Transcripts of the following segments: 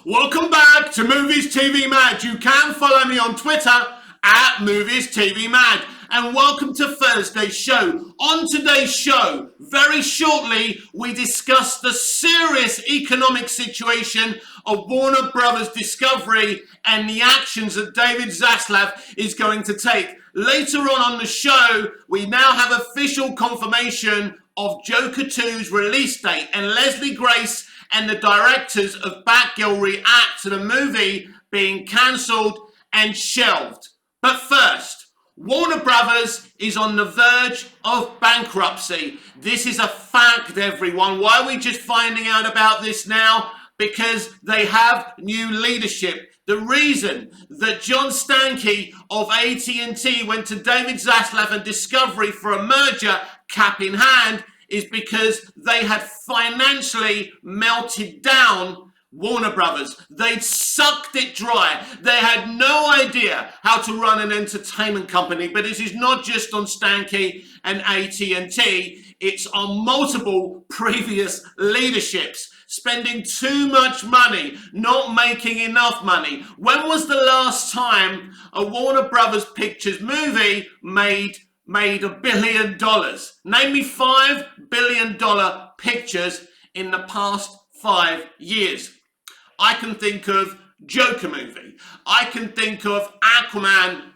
Welcome back to Movies TV Mag. You can follow me on Twitter at Movies TV Mag. And welcome to Thursday's show. On today's show, very shortly, we discuss the serious economic situation of Warner Brothers Discovery and the actions that David Zaslav is going to take. Later on the show, we now have official confirmation of Joker 2's release date, and Leslie Grace and the directors of Batgirl react to the movie being cancelled and shelved. But first, Warner Brothers is on the verge of bankruptcy. This is a fact, everyone. Why are we just finding out about this now? Because they have new leadership. The reason that John Stankey of AT&T went to David Zaslav and Discovery for a merger, cap in hand, is because they had financially melted down Warner Brothers. They'd sucked it dry. They had no idea how to run an entertainment company. But this is not just on Stankey and AT&T. It's on multiple previous leaderships. Spending too much money, not making enough money. When was the last time a Warner Brothers Pictures movie made $1 billion? Name me $5 billion pictures in the past 5 years. I can think of Joker movie. I can think of Aquaman,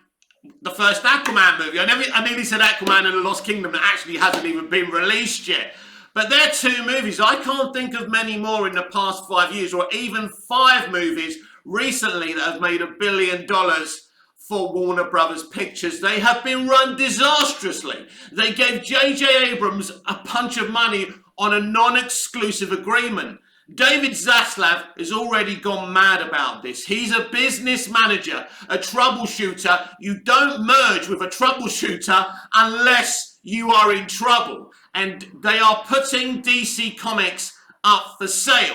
the first Aquaman movie. I nearly said Aquaman and the Lost Kingdom that actually hasn't even been released yet. But they're two movies. I can't think of many more in the past 5 years, or even 5 movies recently that have made $1 billion for Warner Brothers Pictures. They have been run disastrously. They gave J.J. Abrams a bunch of money on a non-exclusive agreement. David Zaslav has already gone mad about this. He's a business manager, a troubleshooter. You don't merge with a troubleshooter unless you are in trouble. And they are putting DC Comics up for sale.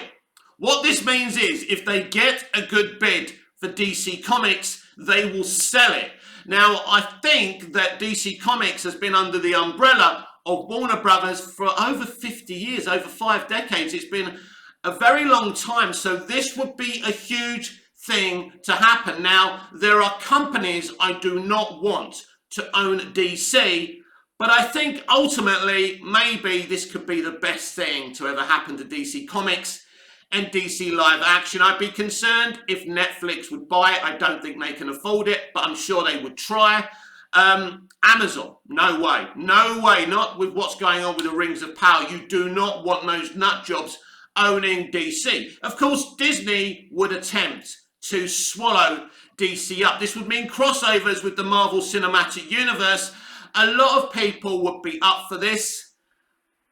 What this means is if they get a good bid for DC Comics, they will sell it. Now, I think that DC Comics has been under the umbrella of Warner Brothers for over 50 years, over 5 decades. It's been a very long time, so this would be a huge thing to happen. Now, there are companies I do not want to own DC, but I think ultimately maybe this could be the best thing to ever happen to DC Comics and DC live action. I'd be concerned if Netflix would buy it. I don't think they can afford it, but I'm sure they would try. Amazon, no way, not with what's going on with the Rings of Power. You do not want those nut jobs owning DC. Of course, Disney would attempt to swallow DC up. This would mean crossovers with the Marvel Cinematic Universe. A lot of people would be up for this.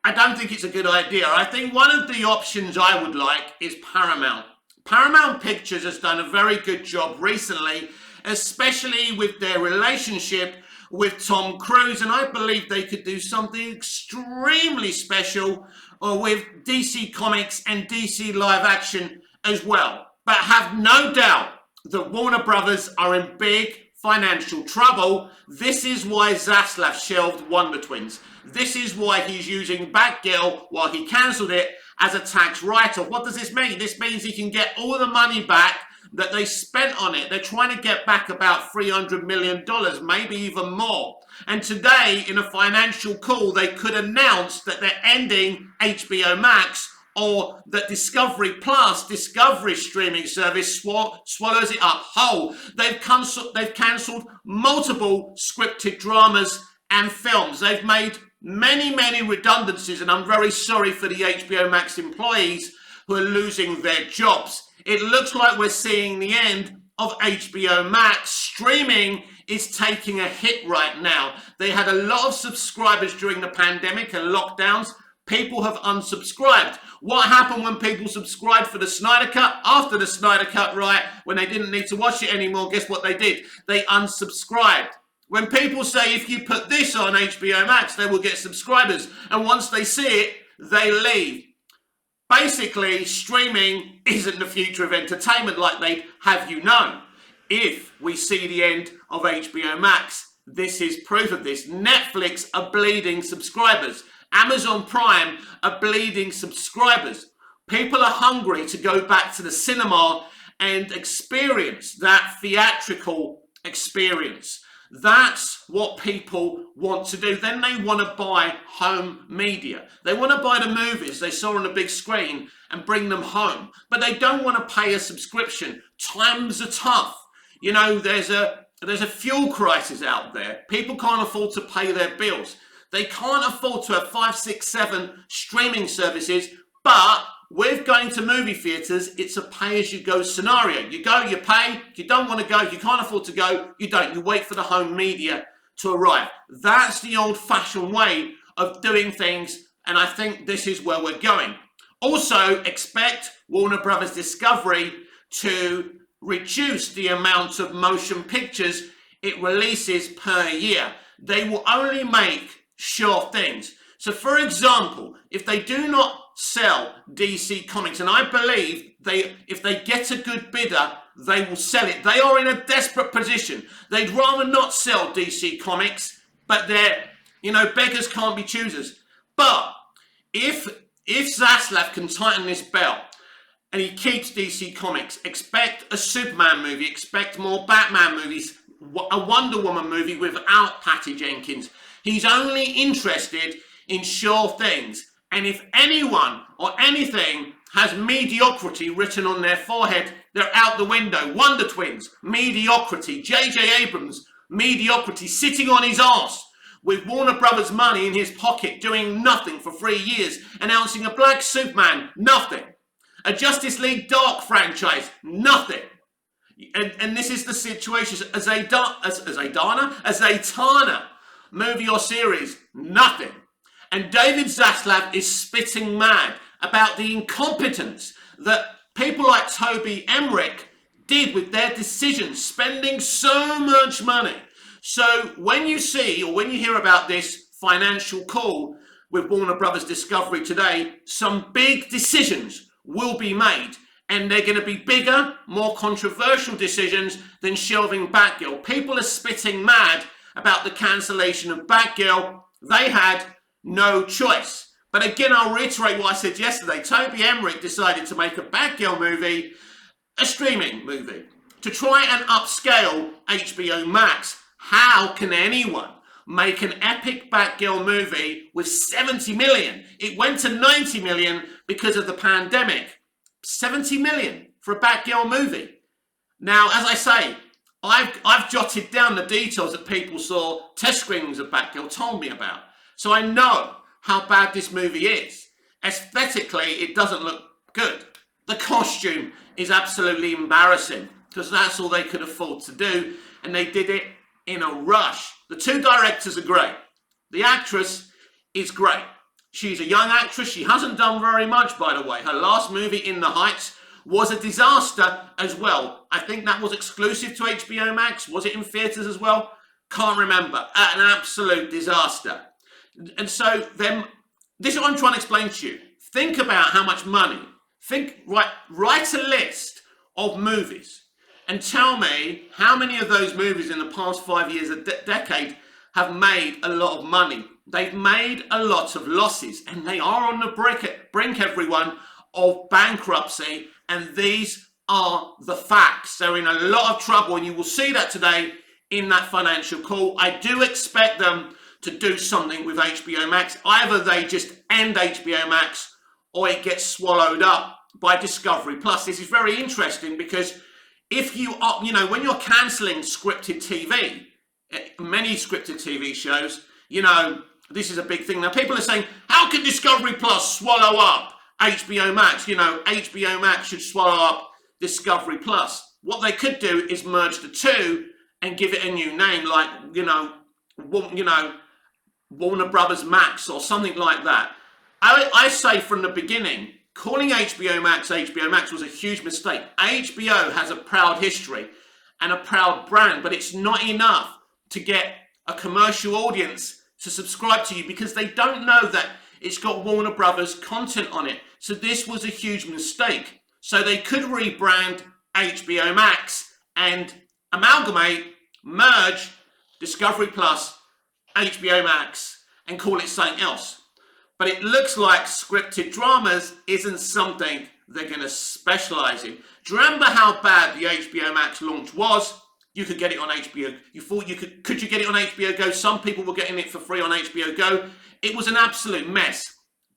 I don't think it's a good idea. I think one of the options I would like is Paramount. Paramount Pictures has done a very good job recently, especially with their relationship with Tom Cruise, and I believe they could do something extremely special with DC Comics and DC live action as well. But have no doubt that Warner Brothers are in big financial trouble. This is why Zaslav shelved Wonder Twins. This is why he's using Batgirl while he cancelled it as a tax write-off. What does this mean? This means he can get all the money back that they spent on it. They're trying to get back about $300 million, maybe even more. And today, in a financial call, they could announce that they're ending HBO Max, or that Discovery Plus, Discovery streaming service, swallows it up whole. They've cancelled multiple scripted dramas and films. They've made many redundancies, and I'm very sorry for the HBO Max employees who are losing their jobs. It looks like we're seeing the end of HBO Max. Streaming is taking a hit right now. They had a lot of subscribers during the pandemic and lockdowns. People have unsubscribed. What happened when people subscribed for the Snyder Cut? After the Snyder Cut, right, when they didn't need to watch it anymore, guess what they did? They unsubscribed. When people say if you put this on HBO Max, they will get subscribers. And once they see it, they leave. Basically, streaming isn't the future of entertainment like they'd have you know. If we see the end of HBO Max, this is proof of this. Netflix are bleeding subscribers. Amazon Prime are bleeding subscribers. People are hungry to go back to the cinema and experience that theatrical experience. That's what people want to do. Then they want to buy home media. They want to buy the movies they saw on the big screen and bring them home. But they don't want to pay a subscription. Times are tough. You know, there's a fuel crisis out there. People can't afford to pay their bills. They can't afford to have 5, 6, 7 streaming services. But with going to movie theatres, it's a pay-as-you-go scenario. You go, you pay. If you don't want to go, if you can't afford to go, you don't. You wait for the home media to arrive. That's the old-fashioned way of doing things, and I think this is where we're going. Also, expect Warner Brothers Discovery to reduce the amount of motion pictures it releases per year. They will only make sure things. So, for example, if they do not sell DC Comics, and I believe if they get a good bidder, they will sell it. They are in a desperate position. They'd rather not sell DC Comics, but beggars can't be choosers. But if Zaslav can tighten this belt and he keeps DC Comics, expect a Superman movie, expect more Batman movies, a Wonder Woman movie without Patty Jenkins. He's only interested in sure things. And if anyone or anything has mediocrity written on their forehead, they're out the window. Wonder Twins, mediocrity. J.J. Abrams, mediocrity, sitting on his arse with Warner Brothers money in his pocket, doing nothing for 3 years, announcing a Black Superman, nothing. A Justice League Dark franchise, nothing. And this is the situation. A Zatanna movie or series, nothing. And David Zaslav is spitting mad about the incompetence that people like Toby Emmerich did with their decisions, spending so much money. So when you see or when you hear about this financial call with Warner Brothers Discovery today, some big decisions will be made. And they're going to be bigger, more controversial decisions than shelving Batgirl. People are spitting mad about the cancellation of Batgirl. They had no choice. But again, I'll reiterate what I said yesterday. Toby Emmerich decided to make a Batgirl movie, a streaming movie, to try and upscale HBO Max. How can anyone make an epic Batgirl movie with 70 million? It went to 90 million because of the pandemic. 70 million for a Batgirl movie. Now, as I say, I've jotted down the details that people saw test screenings of Batgirl told me about. So I know how bad this movie is. Aesthetically, it doesn't look good. The costume is absolutely embarrassing because that's all they could afford to do, and they did it in a rush. The two directors are great. The actress is great. She's a young actress. She hasn't done very much, by the way. Her last movie, In the Heights, was a disaster as well. I think that was exclusive to HBO Max. Was it in theatres as well? Can't remember. An absolute disaster. And so then, this is what I'm trying to explain to you. Think about how much money. Write a list of movies and tell me how many of those movies in the past 5 years, a decade, have made a lot of money. They've made a lot of losses, and they are on the brink, everyone, of bankruptcy, and these are the facts. They're in a lot of trouble, and you will see that today in that financial call. I do expect them to do something with HBO Max. Either they just end HBO Max or it gets swallowed up by Discovery Plus. This is very interesting because if you are, when you're cancelling scripted TV, many scripted TV shows, this is a big thing. Now, people are saying, how can Discovery Plus swallow up HBO Max? HBO Max should swallow up Discovery Plus. What they could do is merge the two and give it a new name, like, Warner Brothers Max or something like that. I say from the beginning, calling HBO Max was a huge mistake. HBO has a proud history and a proud brand, but it's not enough to get a commercial audience to subscribe to you because they don't know that it's got Warner Brothers content on it. So this was a huge mistake. So they could rebrand HBO Max and amalgamate, merge Discovery Plus, HBO Max, and call it something else. But it looks like scripted dramas isn't something they're going to specialize in. Do you remember how bad the HBO Max launch was? You could get it on HBO. You thought you could you get it on HBO Go? Some people were getting it for free on HBO Go. It was an absolute mess.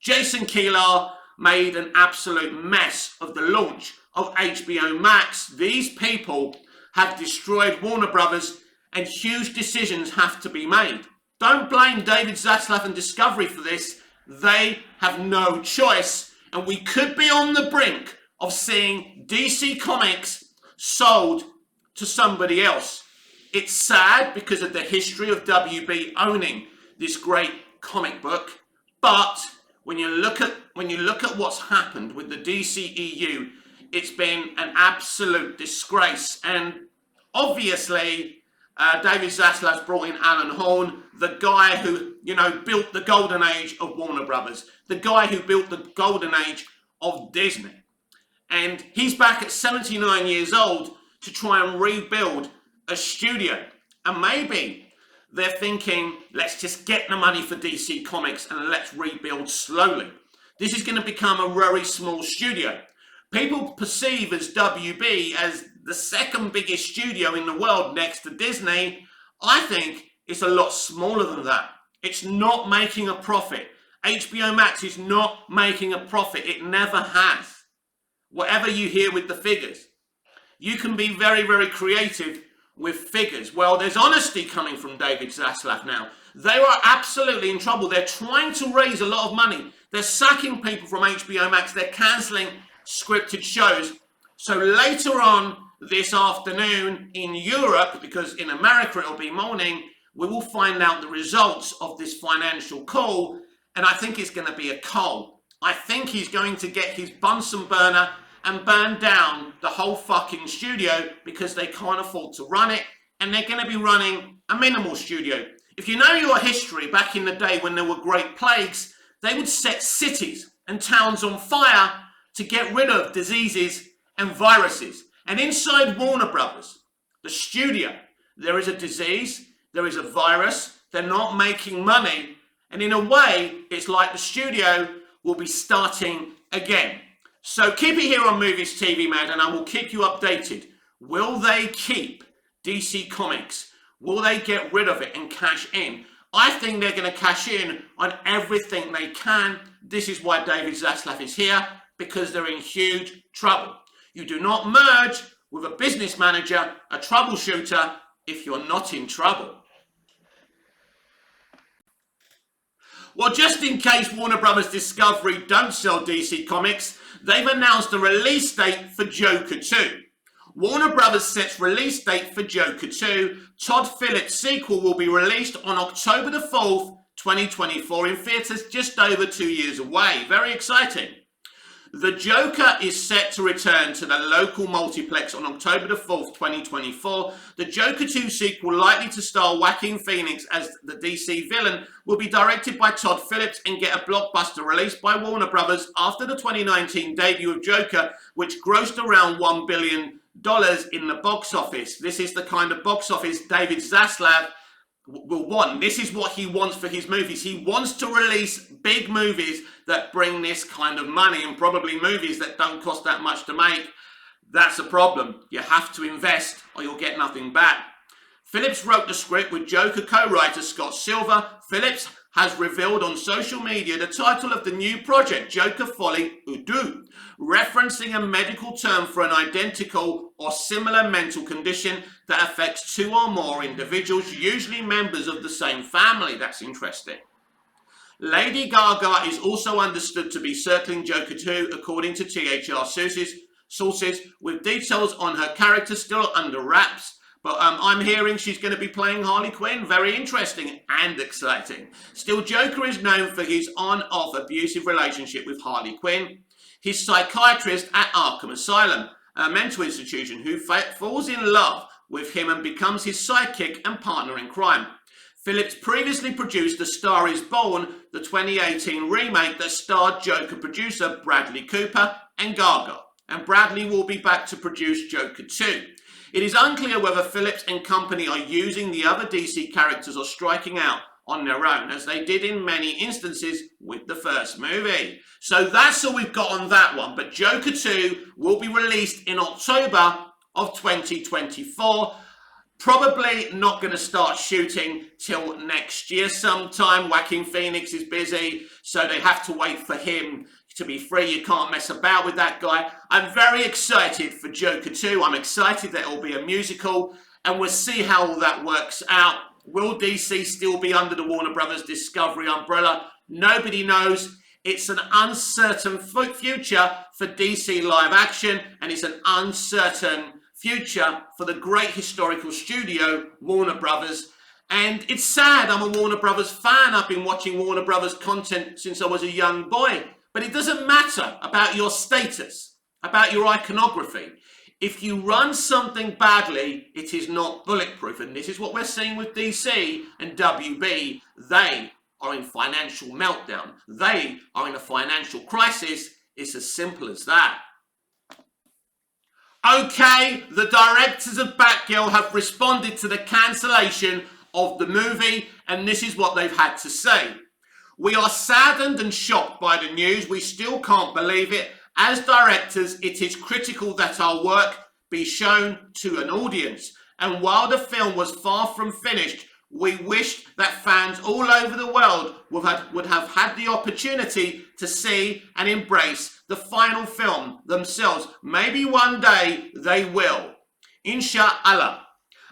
Jason Kilar made an absolute mess of the launch of HBO Max. These people have destroyed Warner Brothers, and huge decisions have to be made. Don't blame David Zaslav and Discovery for this. They have no choice, and we could be on the brink of seeing DC Comics sold to somebody else. It's sad because of the history of WB owning this great comic book, but when you look at what's happened with the DCEU, it's been an absolute disgrace. And obviously, David Zaslav's brought in Alan Horn, the guy who, built the golden age of Warner Brothers, the guy who built the golden age of Disney. And he's back at 79 years old to try and rebuild a studio. And maybe they're thinking, let's just get the money for DC Comics and let's rebuild slowly. This is going to become a very small studio. People perceive as WB as the second biggest studio in the world next to Disney. I think it's a lot smaller than that. It's not making a profit. HBO Max is not making a profit. It never has. Whatever you hear with the figures. You can be very, very creative with figures. Well, there's honesty coming from David Zaslav now. They are absolutely in trouble. They're trying to raise a lot of money. They're sacking people from HBO Max. They're cancelling scripted shows. So later on this afternoon in Europe, because in America it'll be morning, we will find out the results of this financial call. And I think it's going to be a coal. I think he's going to get his Bunsen burner and burn down the whole fucking studio because they can't afford to run it, and they're going to be running a minimal studio. If you know your history, back in the day when there were great plagues, they would set cities and towns on fire to get rid of diseases and viruses. And inside Warner Brothers, the studio, there is a disease, there is a virus, they're not making money, and in a way, it's like the studio will be starting again. So keep it here on Movies TV Mad, and I will keep you updated. Will they keep DC Comics? Will they get rid of it and cash in? I think they're going to cash in on everything they can. This is why David Zaslav is here, because they're in huge trouble. You do not merge with a business manager, a troubleshooter, if you're not in trouble. Well, just in case Warner Brothers Discovery don't sell DC Comics, they've announced a release date for Joker 2. Warner Brothers sets release date for Joker 2. Todd Phillips' sequel will be released on October the 4th, 2024 in theatres just over 2 years away. Very exciting. The Joker is set to return to the local multiplex on October the 4th, 2024. The Joker 2 sequel, likely to star Joaquin Phoenix as the DC villain, will be directed by Todd Phillips and get a blockbuster release by Warner Brothers after the 2019 debut of Joker, which grossed around $1 billion in the box office. This is the kind of box office David Zaslav will want. This is what he wants for his movies. He wants to release big movies that bring this kind of money, and probably movies that don't cost that much to make. That's a problem. You have to invest or you'll get nothing back. Phillips wrote the script with Joker co-writer Scott Silver. Phillips has revealed on social media the title of the new project, Joker Folie à Deux, referencing a medical term for an identical or similar mental condition that affects two or more individuals, usually members of the same family. That's interesting. Lady Gaga is also understood to be circling Joker 2, according to THR sources, with details on her character still under wraps. But I'm hearing she's going to be playing Harley Quinn. Very interesting and exciting. Still, Joker is known for his on-off abusive relationship with Harley Quinn, his psychiatrist at Arkham Asylum, a mental institution, who falls in love with him and becomes his sidekick and partner in crime. Phillips previously produced A Star is Born, the 2018 remake that starred Joker producer Bradley Cooper and Gaga, and Bradley will be back to produce Joker 2. It is unclear whether Phillips and company are using the other DC characters or striking out on their own, as they did in many instances with the first movie. So that's all we've got on that one. But Joker 2 will be released in October of 2024. Probably not going to start shooting till next year sometime. Joaquin Phoenix is busy, so they have to wait for him to be free. You can't mess about with that guy. I'm very excited for Joker 2. I'm excited that it will be a musical, and we'll see how all that works out. Will DC still be under the Warner Brothers Discovery umbrella? Nobody knows. It's an uncertain future for DC live action, and it's an uncertain future for the great historical studio, Warner Brothers. And it's sad, I'm a Warner Brothers fan. I've been watching Warner Brothers content since I was a young boy. But it doesn't matter about your status, about your iconography. If you run something badly, it is not bulletproof. And this is what we're seeing with DC and WB. They are in financial meltdown. They are in a financial crisis. It's as simple as that. Okay, the directors of Batgirl have responded to the cancellation of the movie, and this is what they've had to say. We are saddened and shocked by the news. We still can't believe it. As directors, it is critical that our work be shown to an audience. And while the film was far from finished, we wished that fans all over the world would have had the opportunity to see and embrace the final film themselves. Maybe one day they will. Inshallah.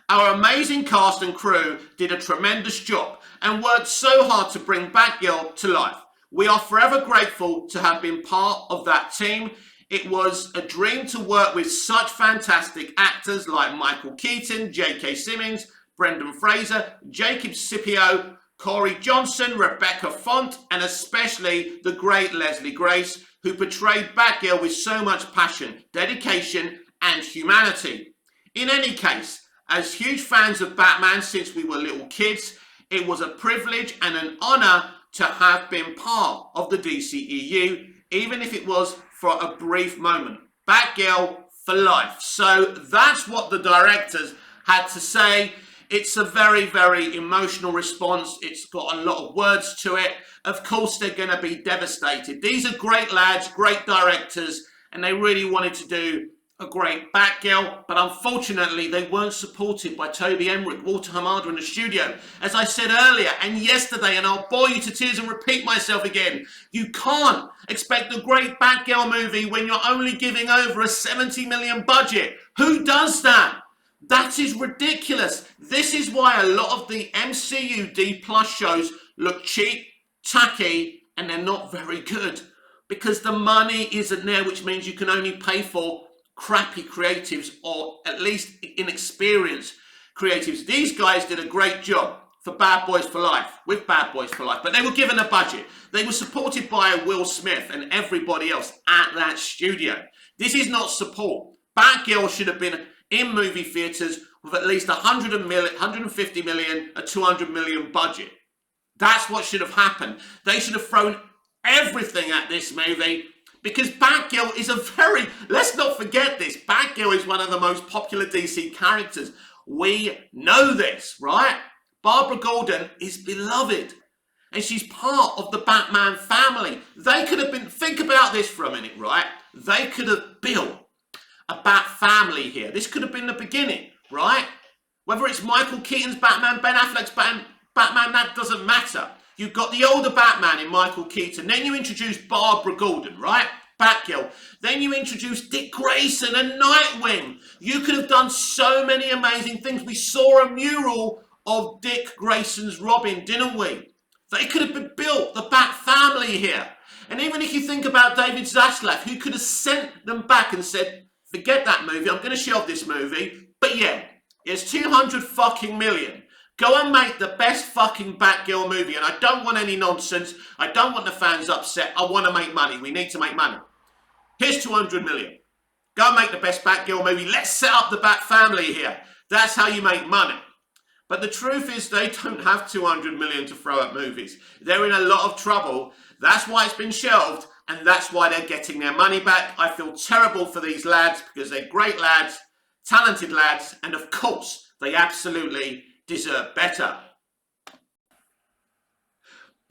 Our amazing cast and crew did a tremendous job and worked so hard to bring Batgirl to life. We are forever grateful to have been part of that team. It was a dream to work with such fantastic actors like Michael Keaton, J.K. Simmons, Brendan Fraser, Jacob Scipio, Corey Johnson, Rebecca Font, and especially the great Leslie Grace, who portrayed Batgirl with so much passion, dedication, and humanity. In any case, as huge fans of Batman since we were little kids, it was a privilege and an honor to have been part of the DCEU, even if it was for a brief moment. Batgirl for life. So that's what the directors had to say. It's a very, very emotional response. It's got a lot of words to it. Of course, they're going to be devastated. These are great lads, great directors, and they really wanted to do a great Batgirl, but unfortunately they weren't supported by Toby Emmerich, Walter Hamada in the studio. As I said earlier and yesterday, and I'll bore you to tears and repeat myself again, you can't expect a great Batgirl movie when you're only giving over a 70 million budget. Who does that? That is ridiculous. This is why a lot of the MCU D+ shows look cheap, tacky, and they're not very good, because the money isn't there, which means you can only pay for crappy creatives, or at least inexperienced creatives. These guys did a great job for Bad Boys for Life, with Bad Boys for Life, but they were given a budget. They were supported by Will Smith and everybody else at that studio. This is not support. Batgirl should have been in movie theatres with at least 150 million, a 200 million budget. That's what should have happened. They should have thrown everything at this movie, because Batgirl is let's not forget this, Batgirl is one of the most popular DC characters. We know this, right? Barbara Gordon is beloved, and she's part of the Batman family. They could have been, think about this for a minute, right? They could have built a Bat family here. This could have been the beginning, right? Whether it's Michael Keaton's Batman, Ben Affleck's Batman, that doesn't matter. You've got the older Batman in Michael Keaton. Then you introduce Barbara Gordon, right? Batgirl. Then you introduce Dick Grayson and Nightwing. You could have done so many amazing things. We saw a mural of Dick Grayson's Robin, didn't we? They could have built the Bat family here. And even if you think about David Zaslav, who could have sent them back and said, forget that movie, I'm going to shelve this movie. But yeah, it's 200 fucking million. Go and make the best fucking Batgirl movie. And I don't want any nonsense. I don't want the fans upset. I want to make money. We need to make money. Here's 200 million. Go and make the best Batgirl movie. Let's set up the Bat family here. That's how you make money. But the truth is they don't have 200 million to throw at movies. They're in a lot of trouble. That's why it's been shelved. And that's why they're getting their money back. I feel terrible for these lads, because they're great lads, talented lads. And of course, they absolutely deserve better.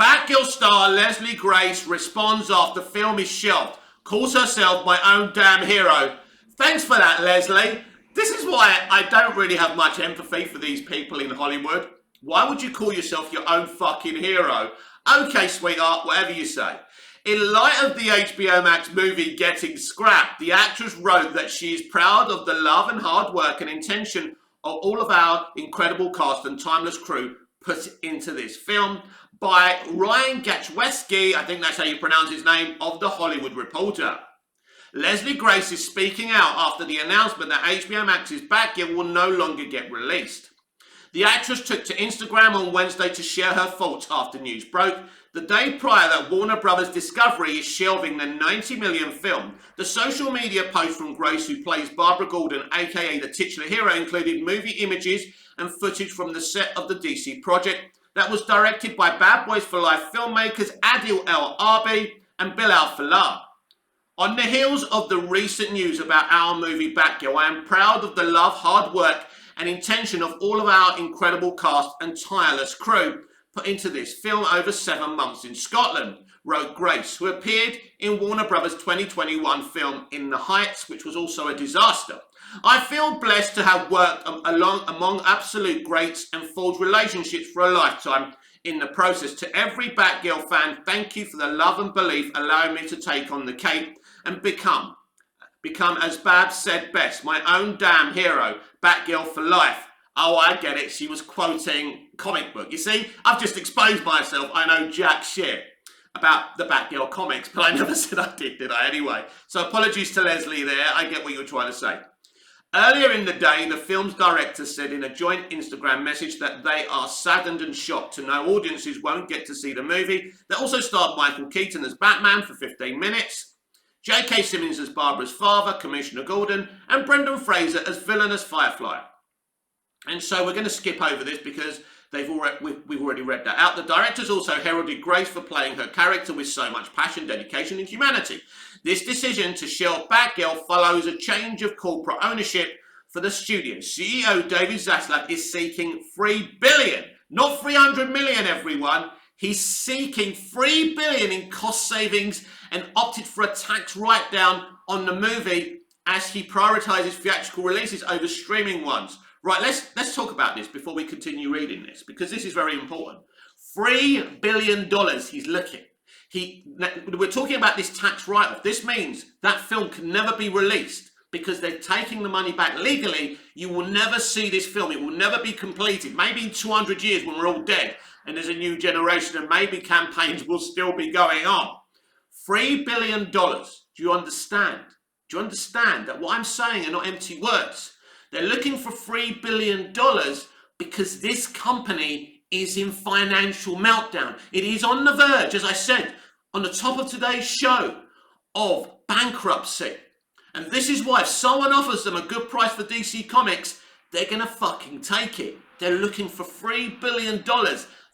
Batgirl star Leslie Grace responds after film is shelved, calls herself my own damn hero. Thanks for that, Leslie. This is why I don't really have much empathy for these people in Hollywood. Why would you call yourself your own fucking hero? Okay, sweetheart, whatever you say. In light of the HBO Max movie getting scrapped, the actress wrote that she is proud of the love and hard work and intention of all of our incredible cast and timeless crew put into this film by Ryan Gatchweski, I think that's how you pronounce his name, of The Hollywood Reporter. Leslie Grace is speaking out after the announcement that HBO Max's Batgirl will no longer get released. The actress took to Instagram on Wednesday to share her thoughts after news broke. The day prior that Warner Brothers Discovery is shelving the $90 million film, the social media post from Grace, who plays Barbara Gordon, aka the titular hero, included movie images and footage from the set of the DC project that was directed by Bad Boys for Life filmmakers Adil El Arbi and Bilal Fallah. On the heels of the recent news about our movie Batgirl, I am proud of the love, hard work and intention of all of our incredible cast and tireless crew put into this film over 7 months in Scotland, wrote Grace, who appeared in Warner Brothers' 2021 film In the Heights, which was also a disaster. I feel blessed to have worked among absolute greats and forged relationships for a lifetime in the process. To every Batgirl fan, thank you for the love and belief allowing me to take on the cape and become, as Babs said best, my own damn hero, Batgirl for life. Oh, I get it. She was quoting comic book. You see, I've just exposed myself. I know jack shit about the Batgirl comics, but I never said I did I? Anyway, so apologies to Leslie there. I get what you were trying to say. Earlier in the day, the film's director said in a joint Instagram message that they are saddened and shocked to know audiences won't get to see the movie. That also starred Michael Keaton as Batman for 15 minutes, J.K. Simmons as Barbara's father, Commissioner Gordon, and Brendan Fraser as villainous Firefly. And so we're going to skip over this because we've already read that out. The directors also heralded Grace for playing her character with so much passion, dedication, and humanity. This decision to shelve Batgirl follows a change of corporate ownership for the studio. CEO David Zaslav is seeking $3 billion, not $300 million, everyone. He's seeking $3 billion in cost savings and opted for a tax write-down on the movie as he prioritizes theatrical releases over streaming ones. Right, let's talk about this before we continue reading this, because this is very important. $3 billion he's looking. We're talking about this tax write-off. This means that film can never be released because they're taking the money back legally. You will never see this film. It will never be completed. Maybe in 200 years when we're all dead and there's a new generation and maybe campaigns will still be going on. $3 billion. Do you understand? Do you understand that what I'm saying are not empty words? They're looking for $3 billion because this company is in financial meltdown. It is on the verge, as I said, on the top of today's show, of bankruptcy. And this is why if someone offers them a good price for DC Comics, they're going to fucking take it. They're looking for $3 billion.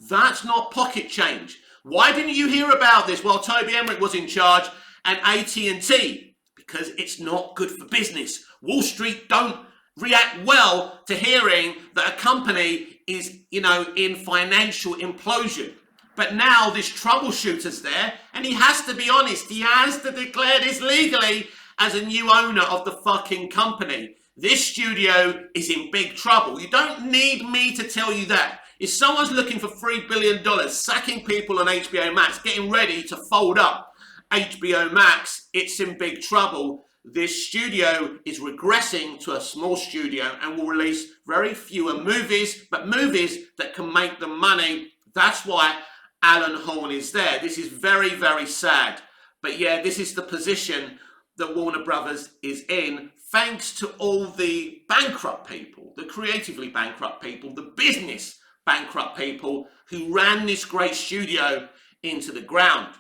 That's not pocket change. Why didn't you hear about this while Toby Emmerich was in charge and AT&T? Because it's not good for business. Wall Street don't react well to hearing that a company is, in financial implosion. But now this troubleshooter's there, and he has to be honest. He has to declare this legally as a new owner of the fucking company. This studio is in big trouble. You don't need me to tell you that. If someone's looking for $3 billion, sacking people on HBO Max, getting ready to fold up HBO Max, it's in big trouble. This studio is regressing to a small studio and will release very fewer movies, but movies that can make them money. That's why Alan Horn is there. This is very, very sad. But yeah, this is the position that Warner Brothers is in, thanks to all the bankrupt people, the creatively bankrupt people, the business bankrupt people who ran this great studio into the ground.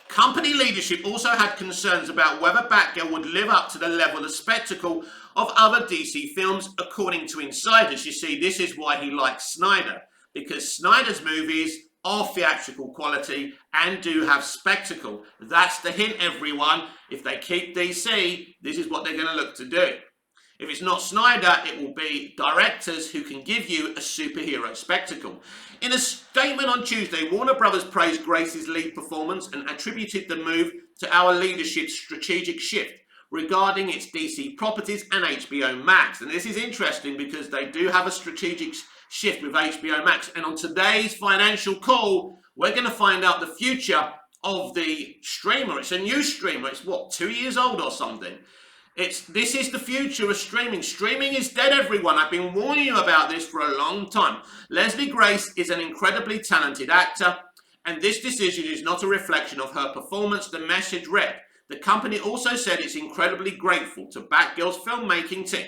Company leadership also had concerns about whether Batgirl would live up to the level of spectacle of other DC films, according to insiders. You see, this is why he likes Snyder, because Snyder's movies are theatrical quality and do have spectacle. That's the hint, everyone. If they keep DC, this is what they're going to look to do. If it's not Snyder, it will be directors who can give you a superhero spectacle. In a statement on Tuesday, Warner Brothers praised Grace's lead performance and attributed the move to our leadership's strategic shift regarding its DC properties and HBO Max. And this is interesting because they do have a strategic shift with HBO Max. And on today's financial call, we're going to find out the future of the streamer. It's a new streamer. It's what, 2 years old or something? This is the future of streaming. Streaming is dead, everyone. I've been warning you about this for a long time. Leslie Grace is an incredibly talented actor, and this decision is not a reflection of her performance, the message read. The company also said it's incredibly grateful to Batgirl's filmmaking team.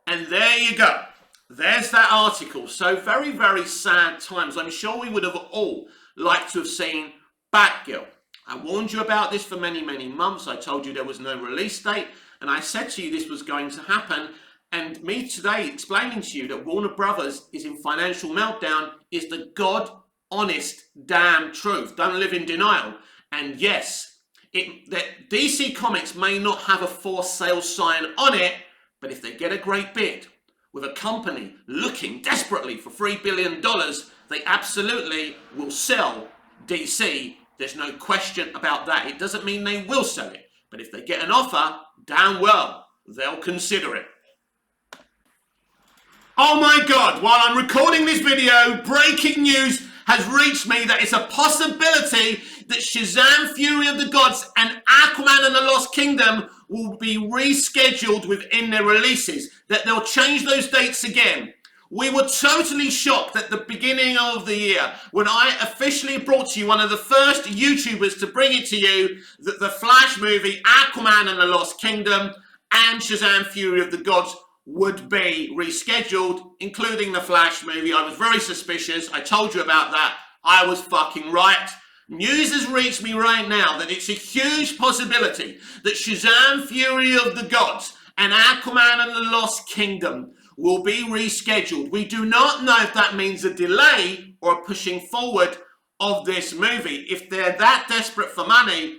And there you go. There's that article. So very, very sad times. I'm sure we would have all liked to have seen Batgirl. I warned you about this for many, many months. I told you there was no release date, and I said to you this was going to happen. And me today explaining to you that Warner Brothers is in financial meltdown is the God honest damn truth. Don't live in denial. And yes, that DC Comics may not have a for sale sign on it, but if they get a great bid with a company looking desperately for $3 billion, they absolutely will sell DC. There's no question about that. It doesn't mean they will sell it, but if they get an offer, damn well, they'll consider it. Oh my God, while I'm recording this video, breaking news has reached me that it's a possibility that Shazam! Fury of the Gods and Aquaman and the Lost Kingdom will be rescheduled within their releases, that they'll change those dates again. We were totally shocked at the beginning of the year when I officially brought to you, one of the first YouTubers to bring it to you, that the Flash movie Aquaman and the Lost Kingdom and Shazam! Fury of the Gods would be rescheduled, including the Flash movie. I was very suspicious. I told you about that. I was fucking right. News has reached me right now that it's a huge possibility that Shazam! Fury of the Gods and Aquaman and the Lost Kingdom will be rescheduled. We do not know if that means a delay or a pushing forward of this movie. If they're that desperate for money,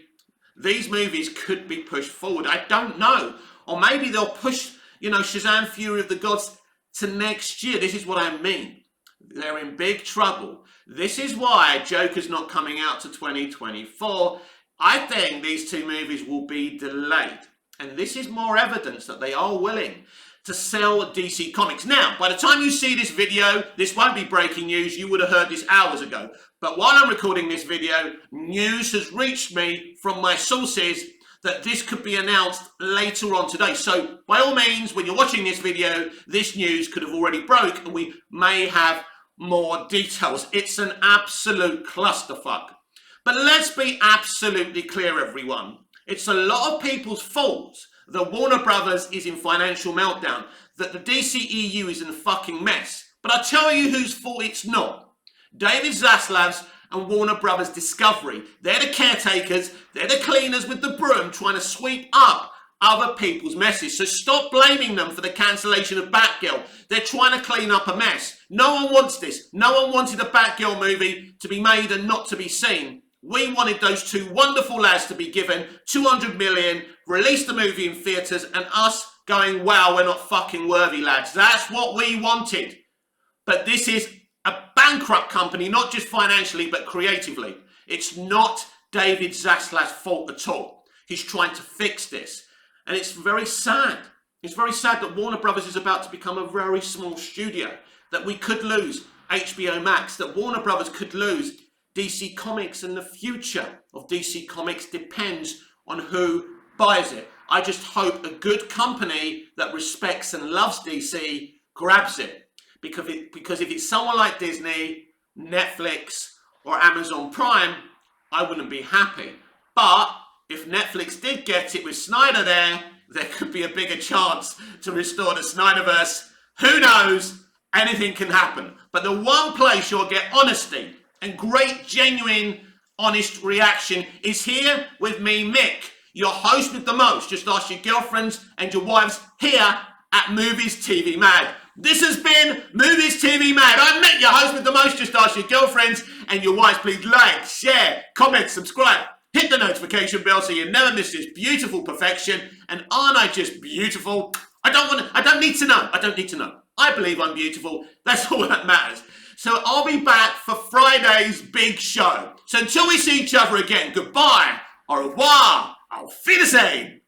these movies could be pushed forward. I don't know. Or maybe they'll push, Shazam! Fury of the Gods to next year. This is what I mean. They're in big trouble. This is why Joker's not coming out to 2024. I think these two movies will be delayed. And this is more evidence that they are willing to sell DC Comics. Now, by the time you see this video, this won't be breaking news. You would have heard this hours ago. But while I'm recording this video, news has reached me from my sources that this could be announced later on today. So, by all means, when you're watching this video, this news could have already broke and we may have more details. It's an absolute clusterfuck. But let's be absolutely clear, everyone. It's a lot of people's fault that Warner Brothers is in financial meltdown, that the DCEU is in a fucking mess. But I tell you whose fault it's not. David Zaslav's and Warner Brothers Discovery. They're the caretakers, they're the cleaners with the broom trying to sweep up other people's messes. So stop blaming them for the cancellation of Batgirl. They're trying to clean up a mess. No one wants this. No one wanted a Batgirl movie to be made and not to be seen. We wanted those two wonderful lads to be given $200 million, release the movie in theatres, and us going, wow, we're not fucking worthy, lads. That's what we wanted. But this is a bankrupt company, not just financially, but creatively. It's not David Zaslav's fault at all. He's trying to fix this. And it's very sad. It's very sad that Warner Brothers is about to become a very small studio, that we could lose HBO Max, that Warner Brothers could lose DC Comics, and the future of DC Comics depends on who buys it. I just hope a good company that respects and loves DC grabs it. Because if it's someone like Disney, Netflix, or Amazon Prime, I wouldn't be happy. But if Netflix did get it with Snyder there could be a bigger chance to restore the Snyderverse. Who knows? Anything can happen. But the one place you'll get honesty and great, genuine, honest reaction is here with me, Mick, your host with the most. Just ask your girlfriends and your wives here at Movies TV Mad. This has been Movies TV Mad. I'm Mick, your host with the most. Just ask your girlfriends and your wives. Please like, share, comment, subscribe. Hit the notification bell so you never miss this beautiful perfection. And aren't I just beautiful? I don't need to know. I don't need to know. I believe I'm beautiful. That's all that matters. So I'll be back for Friday's big show. So until we see each other again, goodbye, au revoir, auf Wiedersehen.